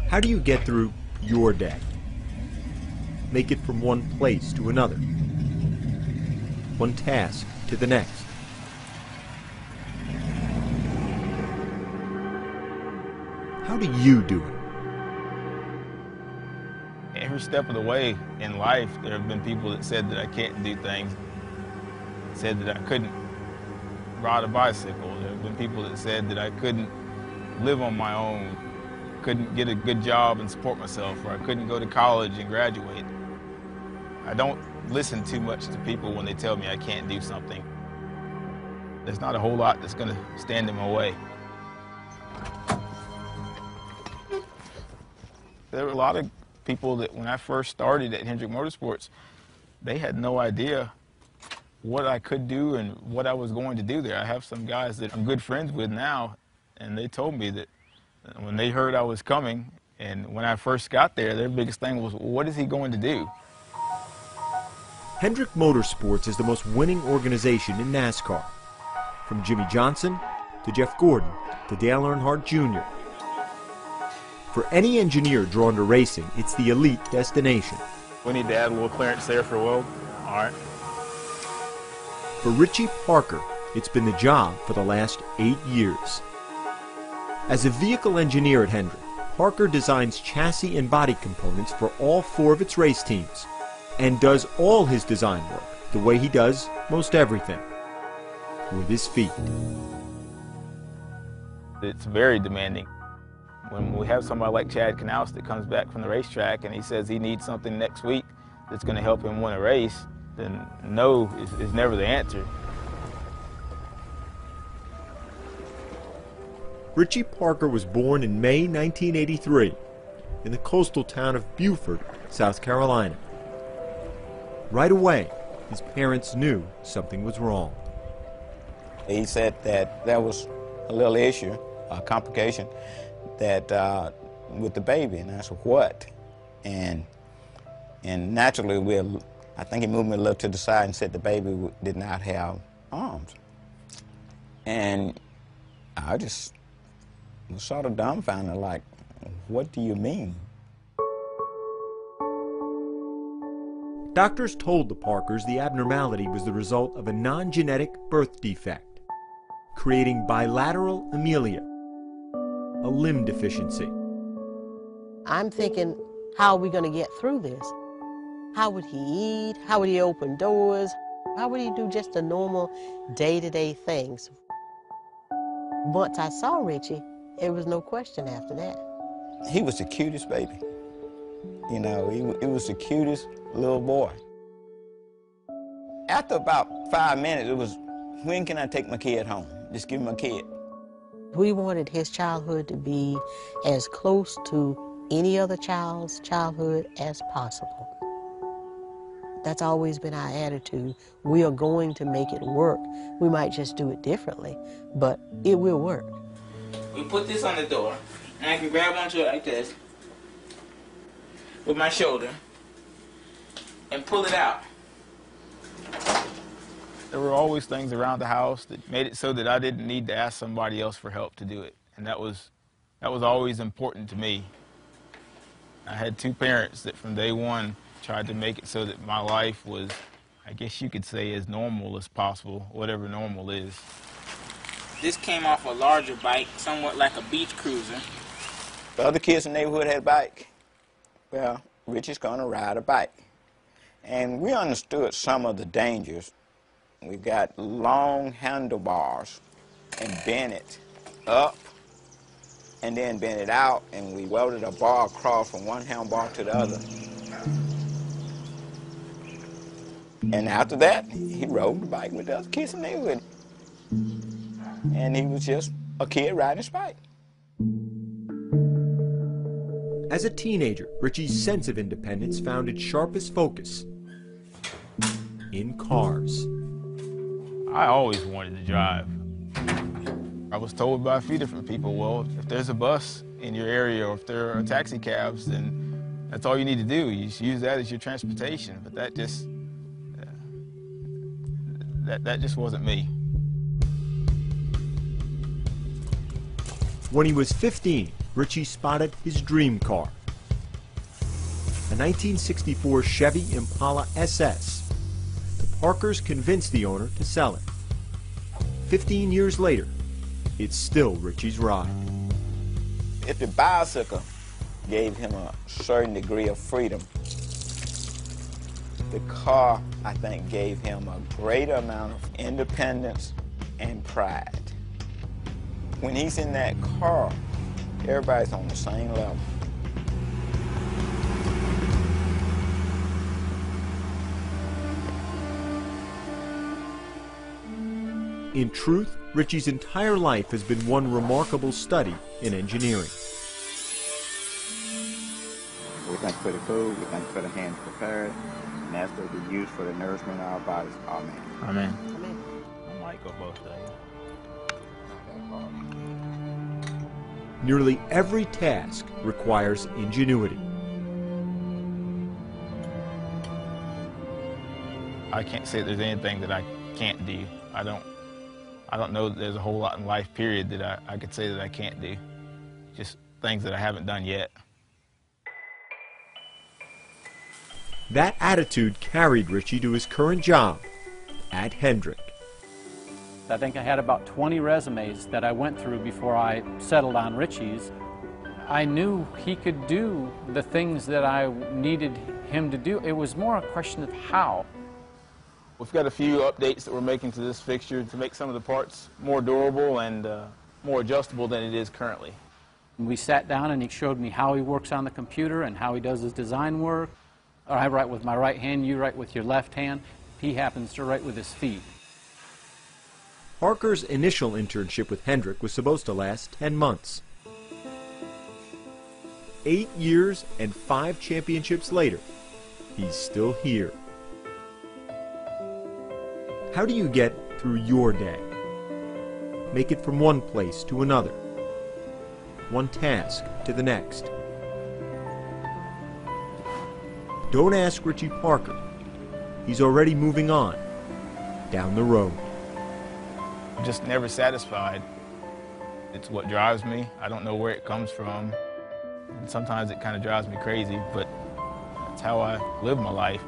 How do you get through your day? Make it from one place to another, one task to the next. How do you do it? Every step of the way in life, there have been people that said that I can't do things, said that I couldn't ride a bicycle. There have been people that said that I couldn't live on my own, couldn't get a good job and support myself, or I couldn't go to college and graduate. I don't listen too much to people when they tell me I can't do something. There's not a whole lot that's going to stand in my way. There were a lot of people that when I first started at Hendrick Motorsports, they had no idea what I could do and what I was going to do there. I have some guys that I'm good friends with now, and they told me that when they heard I was coming, and when I first got there, their biggest thing was, what is he going to do? Hendrick Motorsports is the most winning organization in NASCAR. From Jimmy Johnson to Jeff Gordon to Dale Earnhardt Jr. For any engineer drawn to racing, it's the elite destination. We need to add a little clearance there for Will. All right. For Richie Parker, it's been the job for the last 8 years. As a vehicle engineer at Hendrick, Parker designs chassis and body components for all 4 of its race teams and does all his design work the way he does most everything, with his feet. It's very demanding. When we have somebody like Chad Knaus that comes back from the racetrack and he says he needs something next week that's going to help him win a race, then no is never the answer. Richie Parker was born in May 1983 in the coastal town of Beaufort, South Carolina. Right away, his parents knew something was wrong. He said that there was a little issue, a complication, that with the baby, and I said, what? And naturally, I think he moved me a little to the side and said the baby did not have arms. And I was sort of dumbfounded, like, what do you mean? Doctors told the Parkers the abnormality was the result of a non-genetic birth defect, creating bilateral amelia, a limb deficiency. I'm thinking, how are we going to get through this? How would he eat? How would he open doors? How would he do just the normal day-to-day things? Once I saw Richie, there was no question after that. He was the cutest baby. You know, he was the cutest little boy. After about 5 minutes, it was, when can I take my kid home? Just give me my kid. We wanted his childhood to be as close to any other child's childhood as possible. That's always been our attitude. We are going to make it work. We might just do it differently, but it will work. We put this on the door, and I can grab onto it like this with my shoulder and pull it out. There were always things around the house that made it so that I didn't need to ask somebody else for help to do it. And that was always important to me. I had 2 parents that from day one tried to make it so that my life was, I guess you could say, as normal as possible, whatever normal is. This came off a larger bike, somewhat like a beach cruiser. The other kids in the neighborhood had a bike. Well, Richie's gonna ride a bike. And we understood some of the dangers. We got long handlebars and bent it up and then bent it out, and we welded a bar across from one handlebar to the other. And after that, he rode the bike with the other kids in the neighborhood. And he was just a kid riding his bike. As a teenager, Richie's sense of independence found its sharpest focus in cars. I always wanted to drive. I was told by a few different people, well, if there's a bus in your area or if there are taxi cabs, then that's all you need to do. You just use that as your transportation. But that just wasn't me. When he was 15, Richie spotted his dream car, a 1964 Chevy Impala SS. The Parkers convinced the owner to sell it. 15 years later, it's still Richie's ride. If the bicycle gave him a certain degree of freedom, the car, I think, gave him a greater amount of independence and pride. When he's in that car, everybody's on the same level. In truth, Richie's entire life has been one remarkable study in engineering. We thank you for the food, we thank you for the hands prepared, and that's to be used for the nourishment of our bodies. Amen. Amen. Amen. I might go both days. Nearly every task requires ingenuity. I can't say there's anything that I can't do. I don't know that there's a whole lot in life, period, that I could say that I can't do. Just things that I haven't done yet. That attitude carried Richie to his current job at Hendrick. I think I had about 20 resumes that I went through before I settled on Richie's. I knew he could do the things that I needed him to do. It was more a question of how. We've got a few updates that we're making to this fixture to make some of the parts more durable and more adjustable than it is currently. We sat down and he showed me how he works on the computer and how he does his design work. I write with my right hand, you write with your left hand. He happens to write with his feet. Parker's initial internship with Hendrick was supposed to last 10 months. 8 years and 5 championships later, he's still here. How do you get through your day? Make it from one place to another, one task to the next. Don't ask Richie Parker. He's already moving on down the road. I'm just never satisfied. It's what drives me. I don't know where it comes from. And sometimes it kind of drives me crazy, but that's how I live my life.